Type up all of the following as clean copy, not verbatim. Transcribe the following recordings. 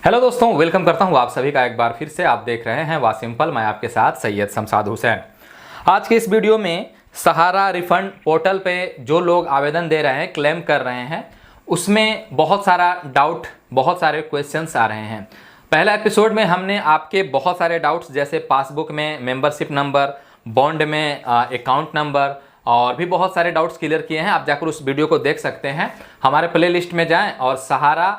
Hello दोस्तों, welcome करता हूं आप सभी का एक बार फिर से। आप देख रहे हैं वाह सिंपल, मैं आपके साथ सैयद शमशाद हुसैन। आज के इस वीडियो में सहारा रिफंड पोर्टल पे जो लोग आवेदन दे रहे हैं, क्लेम कर रहे हैं, उसमें बहुत सारा डाउट, बहुत सारे क्वेश्चंस आ रहे हैं। पहला एपिसोड में हमने आपके बहुत सारे डाउट्स जैसे पासबुक में मेंबरशिप नंबर, बॉन्ड में अकाउंट नंबर और भी बहुत सारे डाउट्स क्लियर किए हैं। आप जाकर उस वीडियो को देख सकते हैं। हमारे प्लेलिस्ट में जाएं और सहारा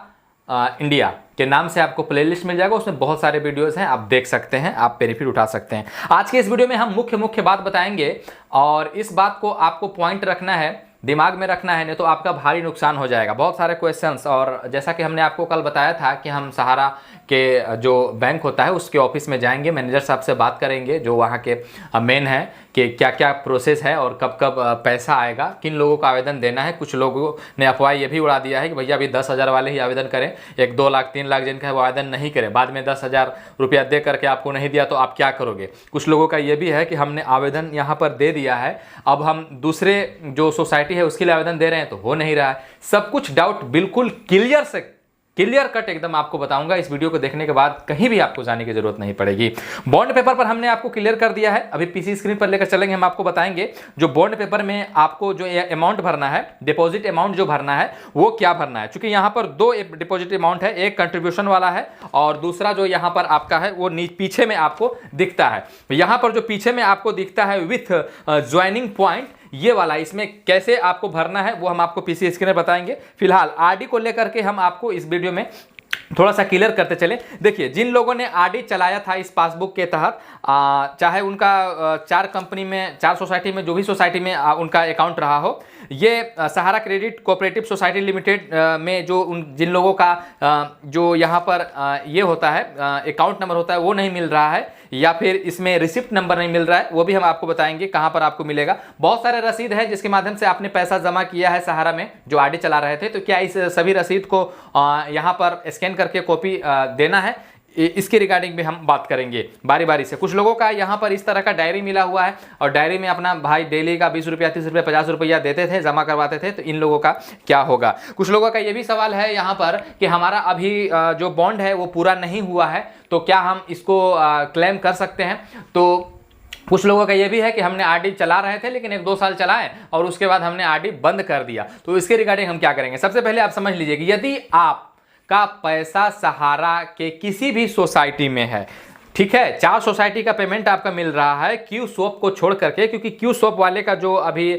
इंडिया के नाम से आपको प्लेलिस्ट मिल जाएगा, उसमें बहुत सारे वीडियोस हैं, आप देख सकते हैं, आप बेनिफिट उठा सकते हैं। आज के इस वीडियो में हम मुख्य बात बताएंगे और इस बात को आपको पॉइंट रखना है, दिमाग में रखना है, नहीं तो आपका भारी नुकसान हो जाएगा। बहुत सारे क्वेश्चंस, और जैसा कि हमने आपको कल बताया था कि हम सहारा के जो बैंक होता है उसके ऑफिस में जाएंगे, मैनेजर साहब से बात करेंगे जो वहाँ के मेन है कि क्या क्या प्रोसेस है और कब कब पैसा आएगा, किन लोगों को आवेदन देना है। कुछ लोगों ने अफवाह ये भी उड़ा दिया है कि भैया अभी 10,000 वाले ही आवेदन करें, 1, 2 लाख 3 लाख जिनका है वो आवेदन नहीं करें, बाद में 10,000 रुपया दे करके आपको नहीं दिया तो आप क्या करोगे। कुछ लोगों का ये भी है कि हमने आवेदन यहाँ पर दे दिया है, अब हम दूसरे जो सोसाइटी है उसके लिए आवेदन दे रहे हैं तो हो नहीं रहा है। सब कुछ डाउट बिल्कुल क्लियर कट एकदम आपको बताऊंगा। इस वीडियो को देखने के बाद कहीं भी आपको जाने की जरूरत नहीं पड़ेगी। बॉन्ड पेपर पर हमने आपको क्लियर कर दिया है, अभी पीसी स्क्रीन पर लेकर चलेंगे, हम आपको बताएंगे जो बॉन्ड पेपर में आपको जो अमाउंट भरना है, डिपॉजिट अमाउंट जो भरना है वो क्या भरना है। क्योंकि यहाँ पर 2 डिपॉजिट अमाउंट है, एक कंट्रीब्यूशन वाला है और दूसरा जो यहाँ पर आपका है वो पीछे में आपको दिखता है। यहाँ पर जो पीछे में आपको दिखता है विथ ज्वाइनिंग पॉइंट, ये वाला, इसमें कैसे आपको भरना है वो हम आपको पीसी स्क्रीन में बताएंगे। फिलहाल आरडी को लेकर के हम आपको इस वीडियो में थोड़ा सा क्लियर करते चले। देखिए, जिन लोगों ने आरडी चलाया था इस पासबुक के तहत, चाहे उनका 4 कंपनी में, 4 सोसाइटी में, जो भी सोसाइटी में उनका अकाउंट रहा हो, ये सहारा क्रेडिट कोऑपरेटिव सोसाइटी लिमिटेड में जो जिन लोगों का जो यहाँ पर ये होता है अकाउंट नंबर होता है वो नहीं मिल रहा है, या फिर इसमें रिसिप्ट नंबर नहीं मिल रहा है, वो भी हम आपको बताएंगे कहाँ पर आपको मिलेगा। बहुत सारे रसीद है जिसके माध्यम से आपने पैसा जमा किया है सहारा में जो आरडी चला रहे थे, तो क्या इस सभी रसीद को यहाँ पर स्कैन करके कॉपी देना है, इसके रिगार्डिंग भी हम बात करेंगे बारी बारी से। कुछ लोगों का यहाँ पर इस तरह का डायरी मिला हुआ है और डायरी में अपना भाई डेली का 20 रुपया, 30 रुपया, 50 रुपया देते थे, जमा करवाते थे, तो इन लोगों का क्या होगा। कुछ लोगों का ये भी सवाल है यहाँ पर कि हमारा अभी जो बॉन्ड है वो पूरा नहीं हुआ है, तो क्या हम इसको क्लेम कर सकते हैं। तो कुछ लोगों का ये भी है कि हमने आरडी चला रहे थे लेकिन 1-2 साल चलाए और उसके बाद हमने आरडी बंद कर दिया, तो इसके रिगार्डिंग हम क्या करेंगे। सबसे पहले आप समझ लीजिए कि यदि आप का पैसा सहारा के किसी भी सोसाइटी में है, ठीक है, 4 सोसाइटी का पेमेंट आपका मिल रहा है क्यू स्वैप को छोड़ करके, क्योंकि क्यू स्वैप वाले का जो अभी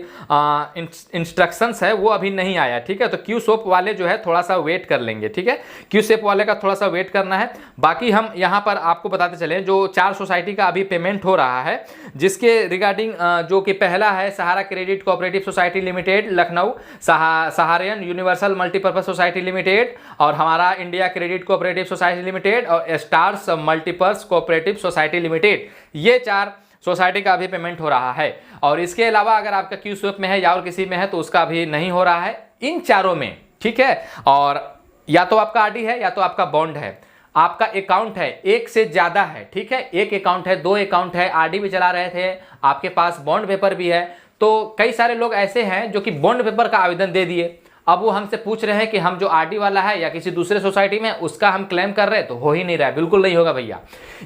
इंस्ट्रक्शंस है वो अभी नहीं आया, ठीक है, तो क्यू स्वैप वाले जो है थोड़ा सा वेट कर लेंगे, ठीक है, क्यू स्वैप वाले का थोड़ा सा वेट करना है। बाकी हम यहाँ पर आपको बताते चले जो 4 सोसाइटी का अभी पेमेंट हो रहा है, जिसके रिगार्डिंग जो कि पहला है Sahara credit cooperative society limited Lucknow, Saharayan universal multipurpose society limited, और Hamara India credit cooperative society limited, और stars multipurpose cooperative society limited, ये 4 सोसाइटी का अभी पेमेंट हो रहा है। और इसके अलावा अगर आपका क्यू स्वैप में है या और किसी में है तो उसका अभी नहीं हो रहा है, इन चारों में, ठीक है। और या तो आपका आरडी है या तो आपका बॉन्ड है, आपका अकाउंट है, एक से ज्यादा है, ठीक है, एक अकाउंट है, 2 अकाउंट है, आरडी भी चला रहे थे, आपके पास बॉन्ड पेपर भी है, तो कई सारे लोग ऐसे हैं जो कि बॉन्ड पेपर का आवेदन दे दिए, अब वो हमसे पूछ रहे हैं कि हम जो आरडी वाला है या किसी दूसरे सोसाइटी में उसका हम क्लेम कर रहे हैं, तो हो ही नहीं रहा है, बिल्कुल नहीं होगा भैया।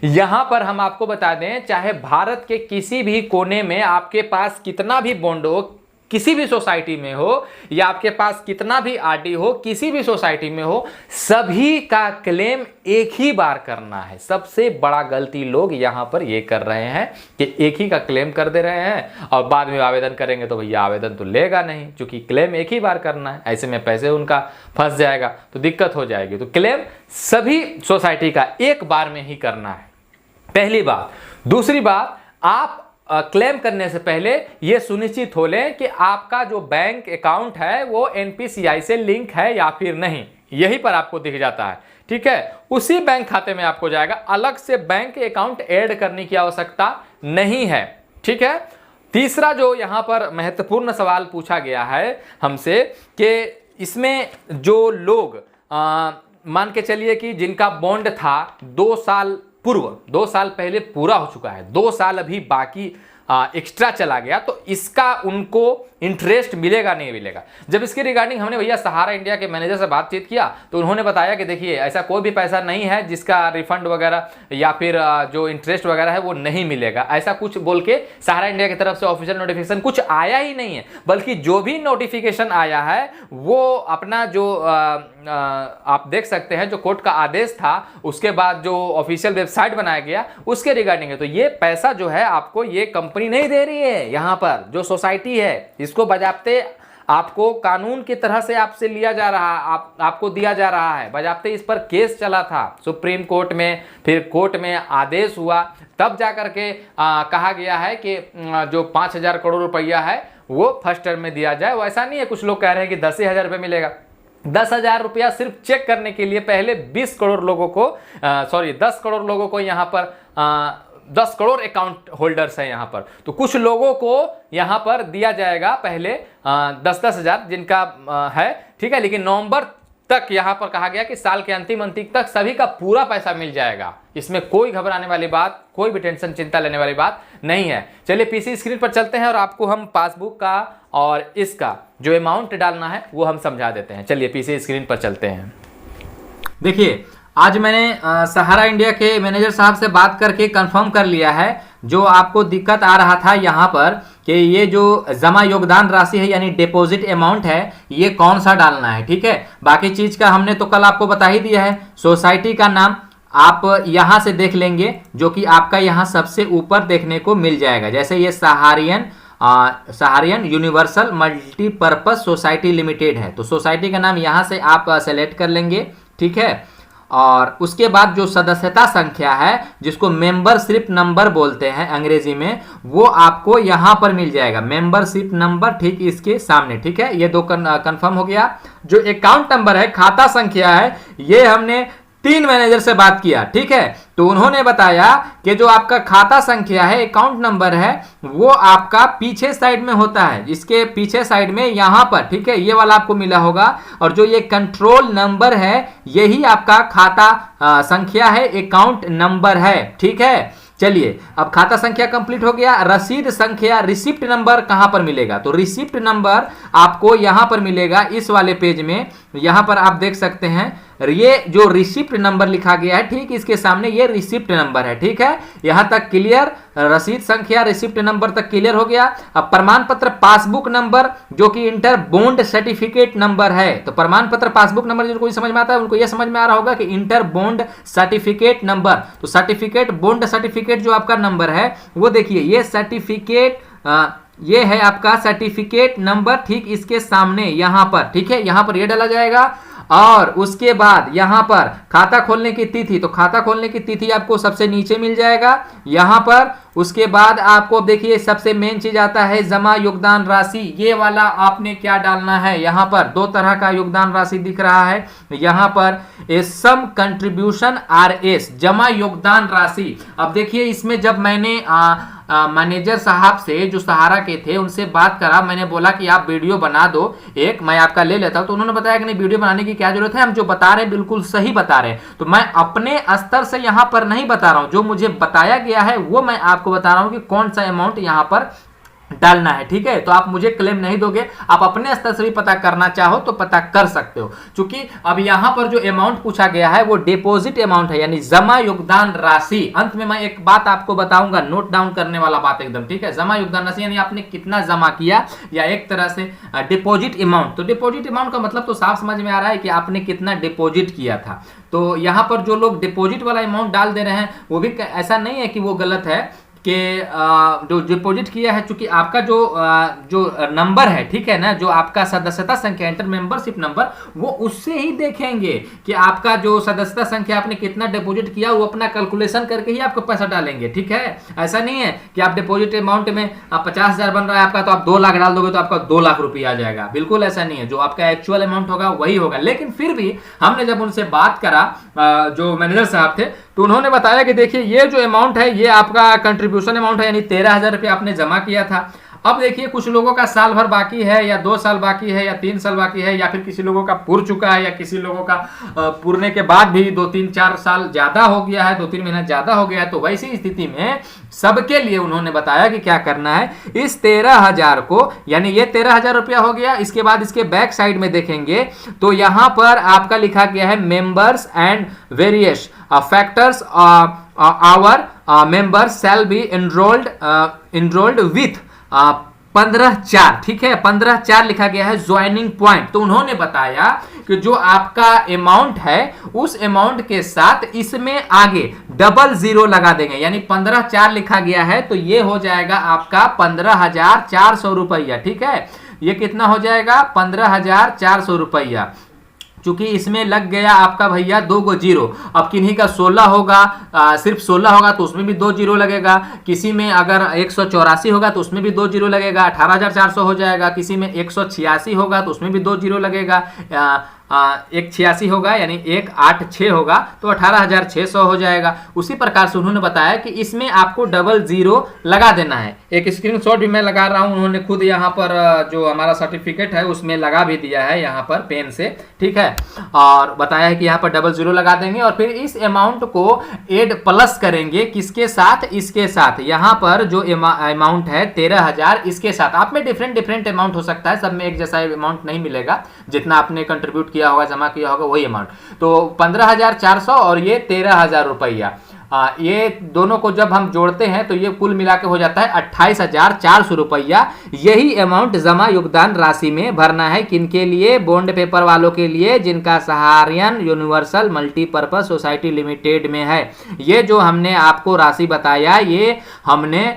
यहां पर हम आपको बता दें, चाहे भारत के किसी भी कोने में आपके पास कितना भी बॉन्ड हो, किसी भी सोसाइटी में हो, या आपके पास कितना भी आरडी हो, किसी भी सोसाइटी में हो, सभी का क्लेम एक ही बार करना है। सबसे बड़ा गलती लोग यहां पर ये कर रहे हैं कि एक ही का क्लेम कर दे रहे हैं और बाद में आवेदन करेंगे तो भैया आवेदन तो लेगा नहीं, क्योंकि क्लेम एक ही बार करना है, ऐसे में पैसे उनका फंस जाएगा तो दिक्कत हो जाएगी। तो क्लेम सभी सोसाइटी का एक बार में ही करना है, पहली बात। दूसरी बात, आप क्लेम करने से पहले यह सुनिश्चित हो लें कि आपका जो बैंक अकाउंट है वो एनपीसीआई से लिंक है या फिर नहीं, यहीं पर आपको दिख जाता है, ठीक है, उसी बैंक खाते में आपको जाएगा, अलग से बैंक अकाउंट ऐड करने की आवश्यकता नहीं है, ठीक है। तीसरा जो यहां पर महत्वपूर्ण सवाल पूछा गया है हमसे कि इसमें जो लोग मान के चलिए कि जिनका बॉन्ड था 2 साल पूर्व, 2 साल पहले पूरा हो चुका है, 2 साल अभी बाकी एक्स्ट्रा चला गया तो इसका उनको इंटरेस्ट मिलेगा नहीं मिलेगा। जब इसके रिगार्डिंग हमने भैया सहारा इंडिया के मैनेजर से बातचीत किया तो उन्होंने बताया कि देखिए ऐसा कोई भी पैसा नहीं है जिसका रिफंड वगैरह या फिर जो इंटरेस्ट वगैरह है वो नहीं मिलेगा, ऐसा कुछ बोल के सहारा इंडिया की तरफ से ऑफिशियल नोटिफिकेशन कुछ आया ही नहीं है। बल्कि जो भी नोटिफिकेशन आया है वो अपना जो आप देख सकते हैं जो कोर्ट का आदेश था उसके बाद जो ऑफिशियल वेबसाइट बनाया गया उसके रिगार्डिंग है। तो ये पैसा जो है आपको ये कंपनी नहीं दे रही है, यहाँ पर जो सोसाइटी है इसको बजाते आपको कानून की तरह से आपसे लिया जा रहा आपको दिया जा रहा है। बजाते इस पर केस चला था सुप्रीम कोर्ट में, फिर कोर्ट में आदेश हुआ, तब जाकर के कहा गया है कि जो 5,000 करोड़ रुपया है वो फर्स्ट टर्म में दिया जाए। वो ऐसा नहीं है, कुछ लोग कह रहे हैं कि 10,000 रुपये मिलेगा। 10,000 रुपया सिर्फ चेक करने के लिए पहले 20 करोड़ लोगों को 10 करोड़ लोगों को यहाँ पर 10 करोड़ अकाउंट होल्डर्स हैं यहाँ पर, तो कुछ लोगों को यहाँ पर दिया जाएगा पहले 10-10 हज़ार जिनका है, ठीक है। लेकिन नवंबर तक यहाँ पर कहा गया कि साल के अंतिम तक सभी का पूरा पैसा मिल जाएगा। इसमें कोई घबराने वाली बात, कोई भी टेंशन चिंता लेने वाली बात नहीं है। चलिए पीसी स्क्रीन पर चलते हैं और आपको हम पासबुक का और इसका जो अमाउंट डालना है वो हम समझा देते हैं। चलिए पीसी स्क्रीन पर चलते हैं। देखिए आज मैंने सहारा इंडिया के मैनेजर साहब से बात करके कंफर्म कर लिया है जो आपको दिक्कत आ रहा था यहाँ पर कि ये जो जमा योगदान राशि है यानी डिपॉजिट अमाउंट है ये कौन सा डालना है, ठीक है। बाकी चीज का हमने तो कल आपको बता ही दिया है। सोसाइटी का नाम आप यहाँ से देख लेंगे जो कि आपका यहाँ सबसे ऊपर देखने को मिल जाएगा। जैसे ये सहारियन यूनिवर्सल मल्टीपर्पज सोसाइटी लिमिटेड है तो सोसाइटी का नाम यहाँ से आप सेलेक्ट कर लेंगे, ठीक है। और उसके बाद जो सदस्यता संख्या है जिसको मेंबरशिप नंबर बोलते हैं अंग्रेजी में, वो आपको यहां पर मिल जाएगा, मेंबरशिप नंबर ठीक इसके सामने, ठीक है। ये दो कंफर्म हो गया। जो अकाउंट नंबर है, खाता संख्या है, ये हमने 3 मैनेजर से बात किया, ठीक है। तो उन्होंने बताया कि जो आपका खाता संख्या है, अकाउंट नंबर है, वो आपका पीछे साइड में होता है, इसके पीछे साइड में यहां पर, ठीक है, ये वाला आपको मिला होगा। और जो ये कंट्रोल नंबर है यही आपका खाता संख्या है, अकाउंट नंबर है, ठीक है। चलिए अब खाता संख्या कंप्लीट हो गया। रसीद संख्या, रिसिप्ट नंबर कहां पर मिलेगा? तो रिसिप्ट नंबर आपको यहां पर मिलेगा इस वाले पेज में। यहां पर आप देख सकते हैं ये जो रिसिप्ट नंबर लिखा गया है ठीक इसके सामने ये रिसिप्ट नंबर है, ठीक है। यहां तक क्लियर, रसीद संख्या रिसिप्ट नंबर तक क्लियर हो गया। अब प्रमाण पत्र पासबुक नंबर जो कि इंटर बॉन्ड सर्टिफिकेट नंबर है, तो प्रमाण पत्र पासबुक नंबर जिनको कोई समझ में आता है उनको यह समझ में आ रहा होगा कि इंटर बॉन्ड सर्टिफिकेट नंबर, तो सर्टिफिकेट बॉन्ड सर्टिफिकेट जो आपका नंबर है वो देखिए ये सर्टिफिकेट ये है आपका सर्टिफिकेट नंबर ठीक इसके सामने यहां पर, ठीक है। यहां पर ये डाला जाएगा और उसके बाद यहां पर खाता खोलने की तिथि, तो खाता खोलने की तिथि आपको सबसे नीचे मिल जाएगा यहां पर। उसके बाद आपको देखिए सबसे मेन चीज आता है जमा योगदान राशि, ये वाला आपने क्या डालना है। यहां पर 2 तरह का योगदान राशि दिख रहा है, यहां पर सम कंट्रीब्यूशन RS जमा योगदान राशि। अब देखिए इसमें जब मैंने मैनेजर साहब से जो सहारा के थे उनसे बात करा, मैंने बोला कि आप वीडियो बना दो एक, मैं आपका ले लेता हूं। तो उन्होंने बताया कि नहीं वीडियो बनाने की क्या जरूरत है, हम जो बता रहे हैं बिल्कुल सही बता रहे हैं। तो मैं अपने स्तर से यहां पर नहीं बता रहा हूं, जो मुझे बताया गया है वो मैं आपको बता रहा हूं कि कौन सा अमाउंट यहां पर डालना है, ठीक है। तो आप मुझे क्लेम नहीं दोगे, आप अपने स्तर से भी पता करना चाहो तो पता कर सकते हो। क्योंकि अब यहां पर जो अमाउंट पूछा गया है वो डिपॉजिट अमाउंट है यानी जमा योगदान राशि। अंत में मैं एक बात आपको बताऊंगा, नोट डाउन करने वाला बात एकदम, ठीक है। जमा योगदान राशि यानी आपने कितना जमा किया, या एक तरह से डिपॉजिट अमाउंट। तो डिपॉजिट अमाउंट का मतलब तो साफ समझ में आ रहा है कि आपने कितना डिपॉजिट किया था। तो यहां पर जो लोग डिपॉजिट वाला अमाउंट डाल दे रहे हैं वो भी ऐसा नहीं है कि वो गलत है कि जो डिपॉजिट किया है, चूंकि आपका जो नंबर है, ठीक है ना, जो आपका सदस्यता संख्या इंटर मेंबरशिप नंबर, वो उससे ही देखेंगे कि आपका जो सदस्यता संख्या आपने कितना डिपॉजिट किया, वो अपना कैलकुलेशन करके ही आपको पैसा डालेंगे, ठीक है। ऐसा नहीं है कि आप डिपॉजिट अमाउंट में 50,000 बन रहा है आपका तो आप 2 लाख डाल दोगे तो आपका 2 लाख रुपया आ जाएगा, बिल्कुल ऐसा नहीं है। जो आपका एक्चुअल अमाउंट होगा वही होगा। लेकिन फिर भी हमने जब उनसे बात करा जो मैनेजर साहब थे तो उन्होंने बताया कि देखिए ये जो अमाउंट है ये आपका कंट्रीब्यूशन अमाउंट है यानी 13,000 रुपये आपने जमा किया था। अब देखिए कुछ लोगों का साल भर बाकी है या 2 साल बाकी है या 3 साल बाकी है, या फिर किसी लोगों का पूर चुका है, या किसी लोगों का पूरने के बाद भी 2-3-4 साल ज्यादा हो गया है, 2-3 महीना ज्यादा हो गया है। तो वैसी स्थिति में सबके लिए उन्होंने बताया कि क्या करना है, इस 13,000 को, यानी ये 13,000 रुपया हो गया। इसके बाद इसके बैक साइड में देखेंगे तो यहां पर आपका लिखा गया है members and various factors our members shall be enrolled with 15/4, ठीक है, 15/4 लिखा गया है ज्वाइनिंग पॉइंट। तो उन्होंने बताया कि जो आपका अमाउंट है उस अमाउंट के साथ इसमें आगे डबल जीरो लगा देंगे, यानी 15/4 लिखा गया है तो ये हो जाएगा आपका 15,400 रुपया, ठीक है। ये कितना हो जाएगा, 15,400 रुपया। चूंकि इसमें लग गया आपका भैया 2 गो जीरो, अब किन्हीं का 16 होगा, सिर्फ 16 होगा तो उसमें भी 2 जीरो लगेगा, किसी में अगर 184 होगा तो उसमें भी 2 जीरो लगेगा, 18,400 हो जाएगा, किसी में 186 होगा तो उसमें भी 2 जीरो लगेगा, 186 होगा यानी 186 होगा तो 18,600 हो जाएगा। उसी प्रकार से उन्होंने बताया कि इसमें आपको डबल जीरो लगा देना है। एक स्क्रीनशॉट भी मैं लगा रहा हूं, उन्होंने खुद यहाँ पर जो हमारा सर्टिफिकेट है उसमें लगा भी दिया है यहाँ पर पेन से, ठीक है, और बताया है कि यहाँ पर डबल जीरो लगा देंगे और फिर इस अमाउंट को एड प्लस करेंगे किसके साथ, इसके साथ। यहाँ पर जो अमाउंट है 13,000 इसके साथ, आप में डिफरेंट अमाउंट हो सकता है, सब में एक जैसा अमाउंट नहीं मिलेगा, जितना आपने कंट्रीब्यूट किया होगा, जमा किया होगा वही अमाउंट। तो 15,400 और ये 13,000 रुपया, ये दोनों को जब हम जोड़ते हैं तो ये कुल मिला के हो जाता है 28,400 रुपया। यही अमाउंट जमा योगदान राशि में भरना है, किनके लिए, बॉन्ड पेपर वालों के लिए जिनका सहारियन यूनिवर्सल मल्टीपर्पज सोसाइटी लिमिटेड में है। ये जो हमने आपको राशि बताया ये हमने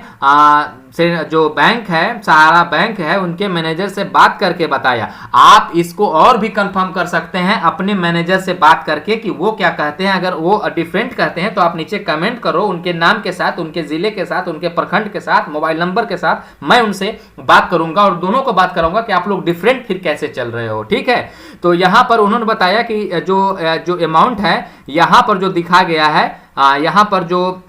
से जो बैंक है, सहारा बैंक है, उनके मैनेजर से बात करके बताया। आप इसको और भी कंफर्म कर सकते हैं अपने मैनेजर से बात करके कि वो क्या कहते हैं। अगर वो डिफरेंट कहते हैं तो आप नीचे कमेंट करो, उनके नाम के साथ, उनके जिले के साथ, उनके प्रखंड के साथ, मोबाइल नंबर के साथ मैं उनसे बात करूंगा और दोनों को बात कराऊंगा कि आप लोग डिफरेंट फिर कैसे चल रहे हो, ठीक है। तो यहां पर उन्होंने बताया कि जो अमाउंट है यहां पर जो दिखा गया है, यहां पर जो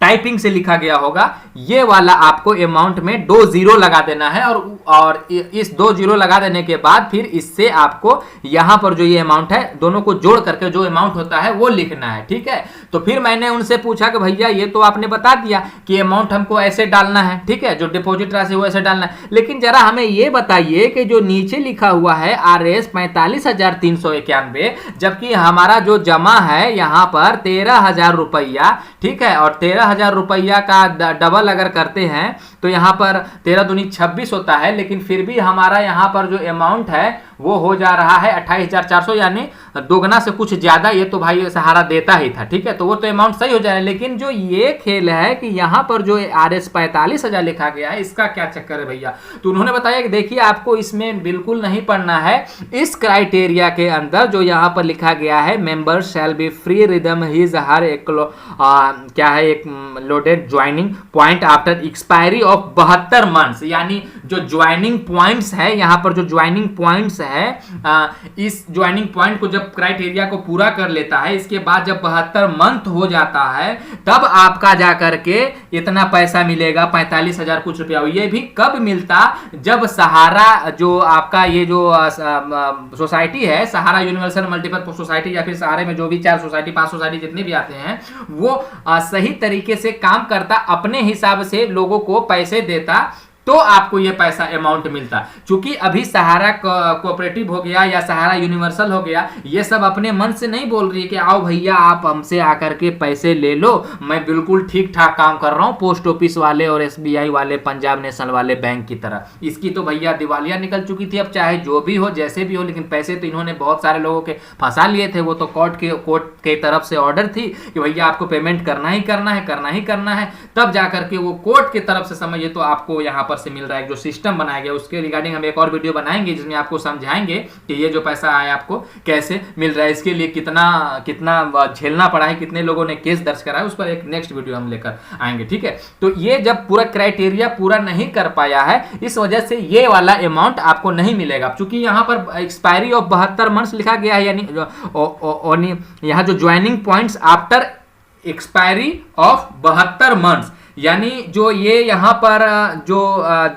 टाइपिंग से लिखा गया होगा ये वाला आपको अमाउंट में 2 जीरो लगा देना है और इस 2 जीरो लगा देने के बाद फिर इससे आपको यहां पर जो ये अमाउंट है दोनों को जोड़ करके जो अमाउंट होता है वो लिखना है, ठीक है। तो फिर मैंने उनसे पूछा कि भैया ये तो आपने बता दिया कि अमाउंट हमको ऐसे डालना है, ठीक है, जो डिपॉजिट राशि वो ऐसे डालना है, लेकिन जरा हमें ये बताइए कि जो नीचे लिखा हुआ है RS 45,391, जबकि हमारा जो जमा है यहां पर 13,000 रुपया, ठीक है, और 13,000 रुपया का डबल अगर करते हैं तो यहां पर 13 दूनी 26 होता है, लेकिन फिर भी हमारा यहां पर जो अमाउंट है वो हो जा रहा है 28,400, यानी दोगुना से कुछ ज्यादा ये तो भाई सहारा देता ही था, ठीक है। तो वो तो अमाउंट सही हो जाए, लेकिन जो ये खेल है कि यहां पर जो RS 45,000 लिखा गया है इसका क्या चक्कर है भैया। तो उन्होंने बताया कि देखिए आपको इसमें बिल्कुल नहीं पढ़ना है, इस क्राइटेरिया के अंदर जो यहां पर लिखा गया है member shall be free rhythm his her एक क्या है एक loaded joining point after expiry of 72 months, यानी जो ज्वाइनिंग पॉइंट्स है यहां पर जो ज्वाइनिंग पॉइंट्स है इस ज्वाइनिंग पॉइंट को जब क्राइटेरिया को पूरा कर लेता है, इसके बाद जब 72 मंथ हो जाता है तब आपका जाकर के इतना पैसा मिलेगा 45,000 कुछ रुपया। ये भी कब मिलता, जब सहारा जो आपका ये जो सोसाइटी है, सहारा यूनिवर्सल मल्टीपर्पज सोसाइटी या फिर सहारे में जो भी 4 सोसाइटी 5 सोसाइटी जितने भी आते हैं वो सही तरीके से काम करता, अपने हिसाब से लोगों को पैसे देता, तो आपको ये पैसा अमाउंट मिलता। क्योंकि अभी सहारा कोऑपरेटिव हो गया या सहारा यूनिवर्सल हो गया, ये सब अपने मन से नहीं बोल रही है कि आओ भैया आप हमसे आकर के पैसे ले लो, मैं बिल्कुल ठीक ठाक काम कर रहा हूं, पोस्ट ऑफिस वाले और SBI वाले, पंजाब नेशनल वाले बैंक की तरह। इसकी तो भैया दिवालिया निकल चुकी थी, अब चाहे जो भी हो जैसे भी हो, लेकिन पैसे तो इन्होंने बहुत सारे लोगों के फंसा लिए थे। वो तो कोर्ट के तरफ से ऑर्डर थी कि भैया आपको पेमेंट करना ही करना है, तब जाकर के वो कोर्ट की तरफ से समझिए तो आपको यहाँ पर से मिल रहा है। जो सिस्टम बनाया गया उसके रिगार्डिंग हम एक और वीडियो बनाएंगे जिसमें आपको समझाएंगे कि ये जो पैसा आया आपको कैसे मिल रहा है, इसके लिए कितना झेलना पड़ा है, कितने लोगों ने केस दर्ज करा है, उस पर एक नेक्स्ट वीडियो हम लेकर आएंगे, ठीक है। तो ये जब पूरा क्राइटेरिया पूरा नहीं कर पाया है इस वजह से ये वाला अमाउंट आपको नहीं मिलेगा। चूंकि यहां पर एक्सपायरी ऑफ 72 मंथ्स लिखा गया है, यानी यहां जो joining points after expiry of 72 months, यानी जो ये यहाँ पर जो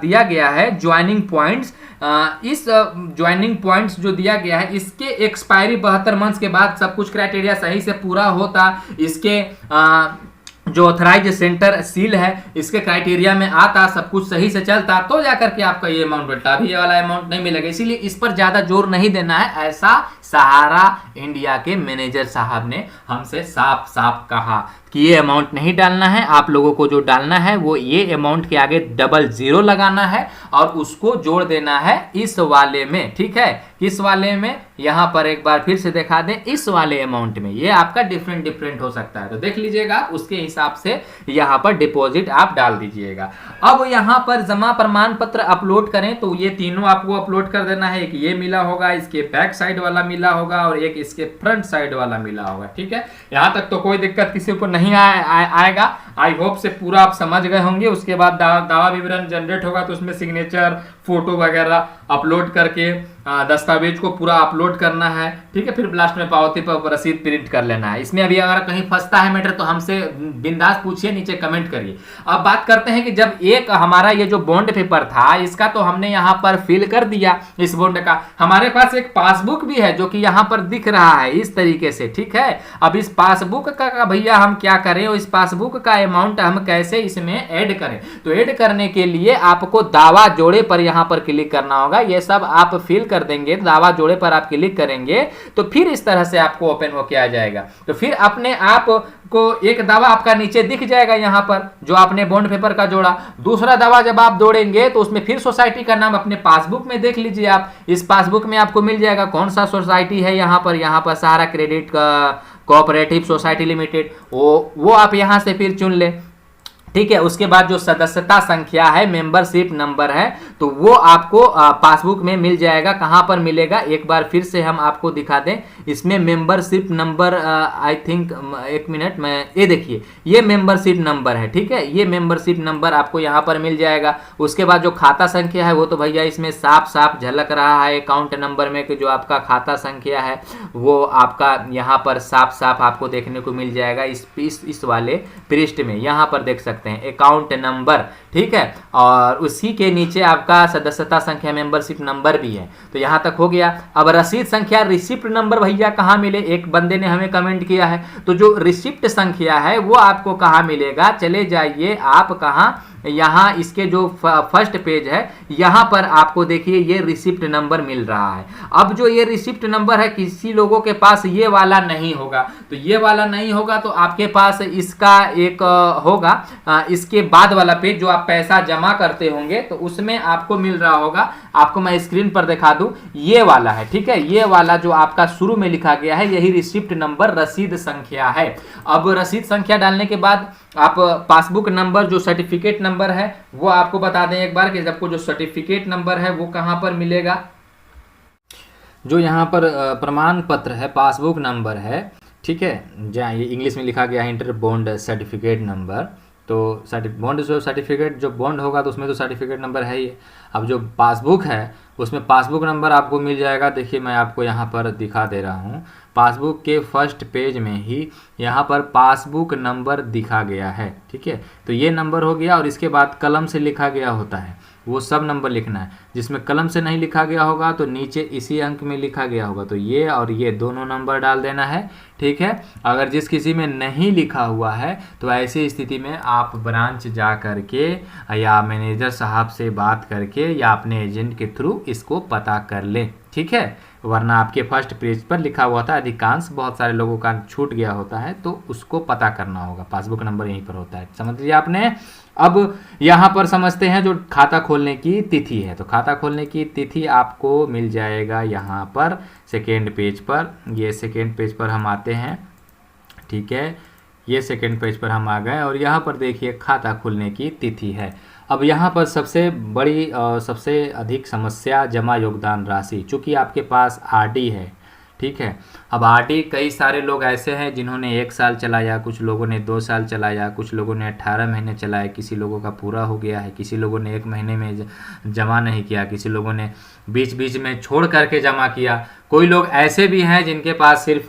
दिया गया है ज्वाइनिंग पॉइंट्स, इस ज्वाइनिंग पॉइंट्स जो दिया गया है इसके एक्सपायरी 72 मंथ्स के बाद सब कुछ क्राइटेरिया सही से पूरा होता, इसके जो ऑथराइज सेंटर सील है इसके क्राइटेरिया में आता, सब कुछ सही से चलता, तो जाकर के आपका ये अमाउंट मिलता। अभी ये वाला अमाउंट नहीं मिलेगा, इसीलिए इस पर ज्यादा जोर नहीं देना है, ऐसा सहारा इंडिया के मैनेजर साहब ने हमसे साफ साफ कहा कि ये अमाउंट नहीं डालना है, आप लोगों को जो डालना है वो ये अमाउंट के आगे 00 लगाना है और उसको जोड़ देना है इस वाले में। ठीक है, किस वाले में, यहां पर एक बार फिर से दिखा दें, इस वाले अमाउंट में। ये आपका डिफरेंट हो सकता है, तो देख लीजिएगा, उसके हिसाब से यहां पर डिपॉजिट आप डाल दीजिएगा। अब यहां पर जमा प्रमाण पत्र अपलोड करें तो ये तीनों आपको अपलोड कर देना है। एक ये मिला होगा, इसके बैक साइड वाला मिला होगा और एक इसके फ्रंट साइड वाला मिला होगा। ठीक है, यहां तक तो कोई दिक्कत किसी को नहीं आएगा। आई होप से पूरा आप समझ गए होंगे। उसके बाद दावा विवरण जनरेट होगा तो उसमें सिग्नेचर, फोटो वगैरह अपलोड करके दस्तावेज को पूरा अपलोड करना है। ठीक है, फिर लास्ट में पावती पर रसीद प्रिंट कर लेना है। इसमें अभी अगर कहीं फंसता है मैटर तो हमसे बिंदास पूछिए, नीचे कमेंट करिए। अब बात करते हैं कि जब एक हमारा ये जो बॉन्ड पेपर था इसका तो हमने यहाँ पर फिल कर दिया, इस बॉन्ड का हमारे पास एक पासबुक भी है जो कि यहाँ पर दिख रहा है इस तरीके से। ठीक है, अब इस पासबुक का भैया हम क्या करें, इस पासबुक का अमाउंट हम कैसे इसमें ऐड करें, तो ऐड करने के लिए आपको दावा जोड़े पर यहाँ पर क्लिक करना होगा। ये सब आप फिल कर देंगे, दावा जोड़े पर आप क्लिक करेंगे तो फिर इस तरह से आपको ओपन होके आ जाएगा। तो फिर अपने आप को एक दावा आपका नीचे दिख जाएगा यहाँ पर जो आपने बॉन्ड पेपर का जोड़ा। दूसरा दावा जब आप जोड़ेंगे तो उसमें फिर सोसाइटी का नाम अपने पासबुक में देख लीजिए आप, इस पासबुक में आपको मिल जाएगा कौन सा सोसाइटी है। यहाँ पर सहारा क्रेडिट कोऑपरेटिव सोसाइटी लिमिटेड, वो आप यहाँ से फिर चुन ले। ठीक है, उसके बाद जो सदस्यता संख्या है, मेंबरशिप नंबर है, तो वो आपको पासबुक में मिल जाएगा। कहां पर मिलेगा, एक बार फिर से हम आपको दिखा दें। इसमें मेंबरशिप नंबर आई थिंक, एक मिनट, मैं ये देखिए, ये मेंबरशिप नंबर है। ठीक है, ये मेंबरशिप नंबर आपको यहां पर मिल जाएगा। उसके बाद जो खाता संख्या है वो तो भैया इसमें साफ साफ झलक रहा है अकाउंट नंबर में कि जो आपका खाता संख्या है वो आपका यहाँ पर साफ साफ आपको देखने को मिल जाएगा इस वाले पृष्ठ में, यहाँ पर देख सकते हैं अकाउंट नंबर। ठीक है, और उसी के नीचे आपका सदस्यता संख्या, मेंबरशिप नंबर भी है। तो यहां तक हो गया। अब रसीद संख्या, रिसिप्ट नंबर भैया कहां मिले, एक बंदे ने हमें कमेंट किया है, तो जो रिसिप्ट संख्या है वो आपको कहां मिलेगा, चले जाइए आप कहां, यहाँ इसके जो फर्स्ट पेज है यहाँ पर आपको देखिए ये रिसिप्ट नंबर मिल रहा है। अब जो ये रिसिप्ट नंबर है किसी लोगों के पास ये वाला नहीं होगा, तो ये वाला नहीं होगा तो आपके पास इसका एक होगा, इसके बाद वाला पेज जो आप पैसा जमा करते होंगे तो उसमें आपको मिल रहा होगा। आपको मैं स्क्रीन पर दिखा दूं, ये वाला है। ठीक है, ये वाला जो आपका शुरू में लिखा गया है यही रिसिप्ट नंबर, रसीद संख्या है। अब रसीद संख्या डालने के बाद आप पासबुक नंबर, जो सर्टिफिकेट नंबर है वो आपको बता दें एक बार कि आपको जो सर्टिफिकेट नंबर है वो कहां पर मिलेगा। जो यहाँ पर प्रमाण पत्र है, पासबुक नंबर है। ठीक है, जहाँ ये इंग्लिश में लिखा गया है इंटर बॉन्ड सर्टिफिकेट नंबर, तो बॉन्ड जो सर्टिफिकेट जो बॉन्ड होगा तो उसमें तो सर्टिफिकेट नंबर है ही। अब जो पासबुक है उसमें पासबुक नंबर आपको मिल जाएगा। देखिए मैं आपको यहाँ पर दिखा दे रहा हूँ, पासबुक के फर्स्ट पेज में ही यहाँ पर पासबुक नंबर दिखा गया है। ठीक है, तो ये नंबर हो गया और इसके बाद कलम से लिखा गया होता है, वो सब नंबर लिखना है। जिसमें कलम से नहीं लिखा गया होगा तो नीचे इसी अंक में लिखा गया होगा, तो ये और ये दोनों नंबर डाल देना है। ठीक है, अगर जिस किसी में नहीं लिखा हुआ है तो ऐसी स्थिति में आप ब्रांच जा करके या मैनेजर साहब से बात करके या अपने एजेंट के थ्रू इसको पता कर लें। ठीक है, वरना आपके फर्स्ट पेज पर लिखा हुआ था, अधिकांश बहुत सारे लोगों का छूट गया होता है तो उसको पता करना होगा। पासबुक नंबर यहीं पर होता है, समझ लिया आपने। अब यहाँ पर समझते हैं जो खाता खोलने की तिथि है, तो खाता खोलने की तिथि आपको मिल जाएगा यहाँ पर सेकेंड पेज पर। ये सेकेंड पेज पर हम आते हैं। ठीक है, ये सेकेंड पेज पर हम आ गए और यहाँ पर देखिए खाता खुलने की तिथि है। अब यहाँ पर सबसे बड़ी सबसे अधिक समस्या जमा योगदान राशि, चूँकि आपके पास आरडी है। ठीक है, अब आरडी कई सारे लोग ऐसे हैं जिन्होंने 1 साल चलाया, कुछ लोगों ने 2 साल चलाया, कुछ लोगों ने 18 महीने चलाया, किसी लोगों का पूरा हो गया है, किसी लोगों ने 1 महीने में जमा नहीं किया, किसी लोगों ने बीच बीच में छोड़ करके जमा किया। कोई लोग ऐसे भी हैं जिनके पास सिर्फ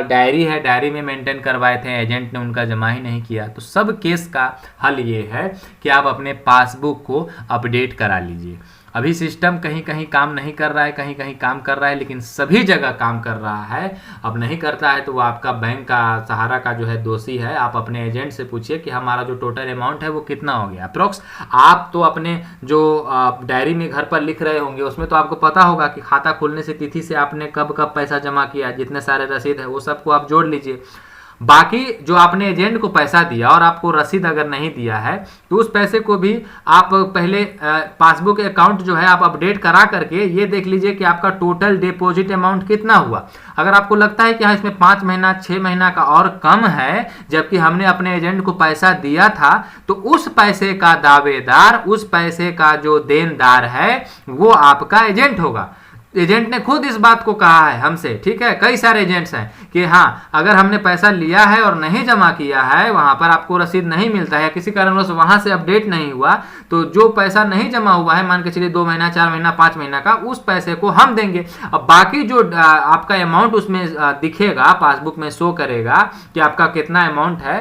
डायरी है, डायरी में मेंटेन करवाए थे, एजेंट ने उनका जमा ही नहीं किया। तो सब केस का हल ये है कि आप अपने पासबुक को अपडेट करा लीजिए। अभी सिस्टम कहीं कहीं काम नहीं कर रहा है, कहीं कहीं काम कर रहा है, लेकिन सभी जगह काम कर रहा है। अब नहीं करता है तो वो आपका बैंक का, सहारा का जो है दोषी है। आप अपने एजेंट से पूछिए कि हमारा जो टोटल अमाउंट है वो कितना हो गया अप्रोक्स। आप तो अपने जो डायरी में घर पर लिख रहे होंगे उसमें तो आपको पता होगा कि खाता खोलने से तिथि से आपने कब कब पैसा जमा किया, जितने सारे रसीद है वो सबको आप जोड़ लीजिए। बाकी जो आपने एजेंट को पैसा दिया और आपको रसीद अगर नहीं दिया है तो उस पैसे को भी आप पहले पासबुक अकाउंट जो है आप अपडेट करा करके ये देख लीजिए कि आपका टोटल डिपॉजिट अमाउंट कितना हुआ। अगर आपको लगता है कि हाँ इसमें 5 महीना 6 महीना का और कम है जबकि हमने अपने एजेंट को पैसा दिया था, तो उस पैसे का दावेदार, उस पैसे का जो देनदार है वो आपका एजेंट होगा। एजेंट ने खुद इस बात को कहा है हमसे, ठीक है। कई सारे एजेंट्स हैं कि हाँ अगर हमने पैसा लिया है और नहीं जमा किया है, वहां पर आपको रसीद नहीं मिलता है, किसी कारणवश वहां से अपडेट नहीं हुआ, तो जो पैसा नहीं जमा हुआ है, मान के चलिए 2 महीना 4 महीना 5 महीना का, उस पैसे को हम देंगे। अब बाकी जो आपका अमाउंट उसमें दिखेगा, पासबुक में शो करेगा कि आपका कितना अमाउंट है,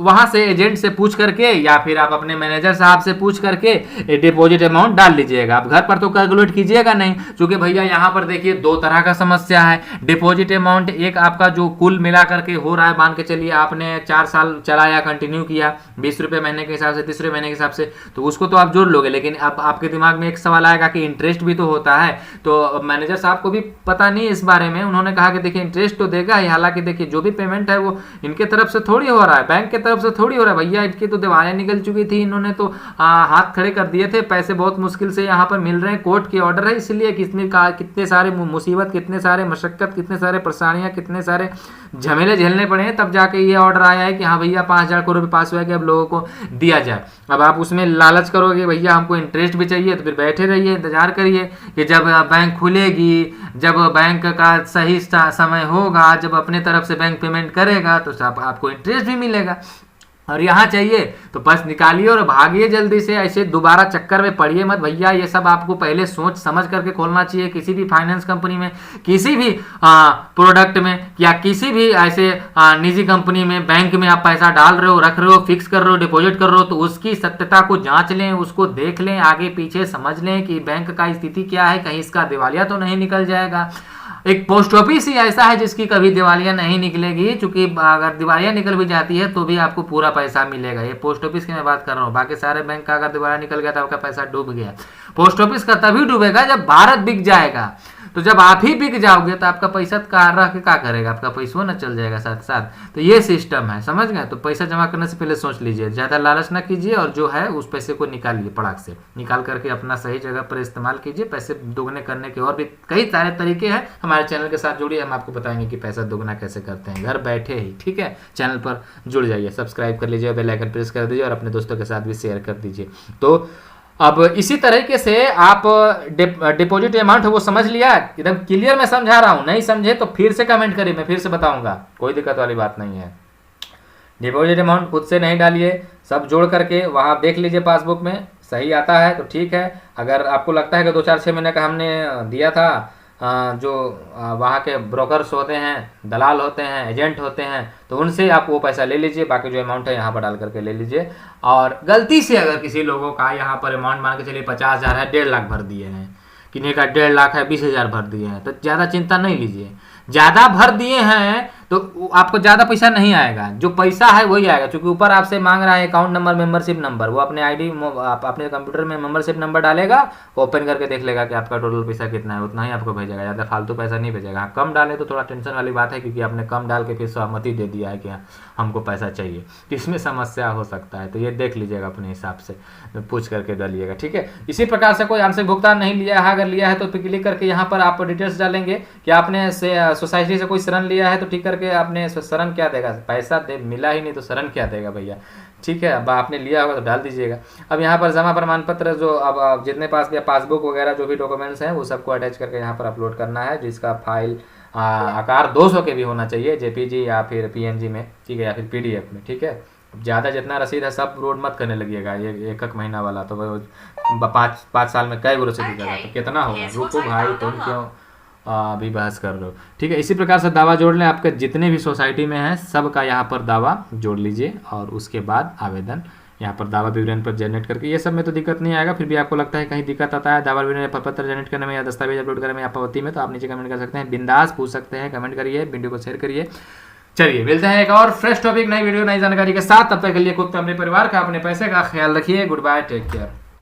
वहां से एजेंट से पूछ करके या फिर आप अपने मैनेजर साहब से पूछ करके डिपॉजिट अमाउंट डाल लीजिएगा। आप घर पर तो कैलकुलेट कीजिएगा नहीं, क्योंकि भैया यहाँ पर देखिए 2 तरह का समस्या है। डिपॉजिट अमाउंट एक आपका जो कुल मिला करके हो रहा है, मान के चलिए आपने 4 साल चलाया, कंटिन्यू किया 20 रुपए महीने के हिसाब से, 30 रुपए महीने के हिसाब से, तो उसको तो आप जोड़ लोगे। लेकिन अब आपके दिमाग में एक सवाल आएगा कि इंटरेस्ट भी तो होता है। तो मैनेजर साहब को भी पता नहीं इस बारे में, उन्होंने कहा कि देखिए इंटरेस्ट तो देगा ही, हालांकि देखिए जो भी पेमेंट है वो इनके तरफ से थोड़ी हो रहा है, बैंक के तरफ से थोड़ी हो रहा है। भैया इनकी तो दिवालियां निकल चुकी थी, इन्होंने तो हाथ खड़े कर दिए थे, पैसे बहुत मुश्किल से यहाँ पर मिल रहे हैं, कोर्ट के ऑर्डर है, इसलिए किसने कितने सारे मुसीबत, कितने सारे मशक्कत, कितने सारे परेशानियां, कितने सारे झमेले झेलने पड़े हैं, तब जाके ये ऑर्डर आया है कि हाँ भैया 5,000 करोड़ रुपए पास हुआ है कि अब लोगों को दिया जाए। अब आप उसमें लालच करोगे भैया हमको इंटरेस्ट भी चाहिए, तो फिर बैठे रहिए, इंतजार करिए कि जब बैंक खुलेगी, जब बैंक का सही समय होगा, जब अपने तरफ से बैंक पेमेंट करेगा तो आपको इंटरेस्ट भी मिलेगा। और यहाँ चाहिए तो बस निकालिए और भागिए जल्दी से, ऐसे दोबारा चक्कर में पड़िए मत भैया। ये सब आपको पहले सोच समझ करके खोलना चाहिए। किसी भी फाइनेंस कंपनी में, किसी भी प्रोडक्ट में, या किसी भी ऐसे निजी कंपनी में, बैंक में आप पैसा डाल रहे हो, रख रहे हो, फिक्स कर रहे हो, डिपॉजिट कर रहे हो, तो उसकी सत्यता को जांच लें, उसको देख लें, आगे पीछे समझ लें कि बैंक का स्थिति क्या है, कहीं इसका दिवालिया तो नहीं निकल जाएगा। एक पोस्ट ऑफिस ही ऐसा है जिसकी कभी दिवालियां नहीं निकलेगी, क्योंकि अगर दिवालियां निकल भी जाती है तो भी आपको पूरा पैसा मिलेगा। ये पोस्ट ऑफिस की मैं बात कर रहा हूँ, बाकी सारे बैंक का अगर दिवालिया निकल गया तो आपका पैसा डूब गया। पोस्ट ऑफिस का तभी डूबेगा जब भारत बिक जाएगा। तो जब आप ही बिक जाओगे तो आपका पैसा रह के क्या करेगा, आपका पैसा ना चल जाएगा साथ साथ। तो ये सिस्टम है, समझ गए। तो पैसा जमा करने से पहले सोच लीजिए, ज़्यादा लालच ना कीजिए, और जो है उस पैसे को निकालिए, पड़ाक से निकाल करके अपना सही जगह पर इस्तेमाल कीजिए। पैसे दोगुने करने के और भी कई सारे तरीके हैं। हमारे चैनल के साथ जुड़िए, हम आपको बताएंगे कि पैसा दोगुना कैसे करते हैं घर बैठे ही, ठीक है। चैनल पर जुड़ जाइए, सब्सक्राइब कर लीजिए, बेल आइकन प्रेस कर दीजिए और अपने दोस्तों के साथ भी शेयर कर दीजिए। तो अब इसी तरीके से आप डिपॉजिट अमाउंट है वो समझ लिया, एकदम क्लियर मैं समझा रहा हूं, नहीं समझे तो फिर से कमेंट करिए, मैं फिर से बताऊंगा, कोई दिक्कत वाली बात नहीं है। डिपॉजिट अमाउंट खुद से नहीं डालिए, सब जोड़ करके वहां देख लीजिए पासबुक में, सही आता है तो ठीक है। अगर आपको लगता है कि 2-4-6 महीने का हमने दिया था, जो वहाँ के ब्रोकर्स होते हैं, दलाल होते हैं, एजेंट होते हैं, तो उनसे आप वो पैसा ले लीजिए, बाकी जो अमाउंट है यहाँ पर डाल करके ले लीजिए। और गलती से अगर किसी लोगों का यहाँ पर अमाउंट मान के चलिए 50,000 है, 1.5 लाख भर दिए हैं, किन्हीं का 1.5 लाख है 20,000 भर दिए हैं, तो ज़्यादा चिंता नहीं लीजिए। ज़्यादा भर दिए हैं तो आपको ज़्यादा पैसा नहीं आएगा, जो पैसा है वही आएगा, क्योंकि ऊपर आपसे मांग रहा है अकाउंट नंबर, मेंबरशिप नंबर। वो अपने आईडी, अपने कंप्यूटर में मेंबरशिप नंबर डालेगा, ओपन करके देख लेगा कि आपका टोटल पैसा कितना है, उतना ही आपको भेजेगा, ज़्यादा फालतू पैसा नहीं भेजेगा। हाँ, कम डाले तो थोड़ा टेंशन वाली बात है, क्योंकि आपने कम डाल के फिर सहमति दे दिया है कि हमको पैसा चाहिए, इसमें समस्या हो सकता है। तो ये देख लीजिएगा अपने हिसाब से, पूछ करके डालिएगा, ठीक है। इसी प्रकार से कोई आंशिक भुगतान नहीं लिया है, अगर लिया है तो क्लिक करके यहाँ पर आप डिटेल्स डालेंगे कि आपने सोसाइटी से कोई शरण लिया है, तो ठीक करके आपने शरण क्या देगा, पैसा दे मिला ही नहीं तो शरण क्या देगा भैया, ठीक है। अब आपने लिया होगा तो डाल दीजिएगा। अब यहाँ पर जमा प्रमाण पत्र, जो अब जितने पास भी पासबुक वगैरह जो भी डॉक्यूमेंट्स हैं वो सबको अटैच करके यहाँ पर अपलोड करना है, जिसका फाइल आकार 200 के भी होना चाहिए, जेपीजी या फिर पीएनजी में, ठीक है, या फिर पीडीएफ में, ठीक है। ज़्यादा जितना रसीद है सब रोड मत करने लगिएगा, ये एक महीना वाला तो 5 साल में कई गो रसीद हो जाएगा, तो कितना होगा, रुको भाई तुम क्यों भी बहस कर रहे हो। ठीक है, इसी प्रकार से दावा जोड़ लें, आपके जितने भी सोसाइटी में हैं सब का यहाँ पर दावा जोड़ लीजिए और उसके बाद आवेदन यहाँ पर दावा विवरण पर जनरेट करके, ये सब में तो दिक्कत नहीं आएगा। फिर भी आपको लगता है कहीं दिक्कत आता है दावा विवरण या प्रपत्र जनरेट करने में या दस्तावेज अपलोड करने में या पावती में, तो आप नीचे कमेंट कर सकते हैं, बिंदास पूछ सकते हैं, कमेंट करिए, वीडियो को शेयर करिए। चलिए मिलते हैं एक और फ्रेश टॉपिक, नई वीडियो, नई जानकारी के साथ। तब तक के लिए खुद अपने परिवार का, अपने पैसे का ख्याल रखिए। Good bye, take care.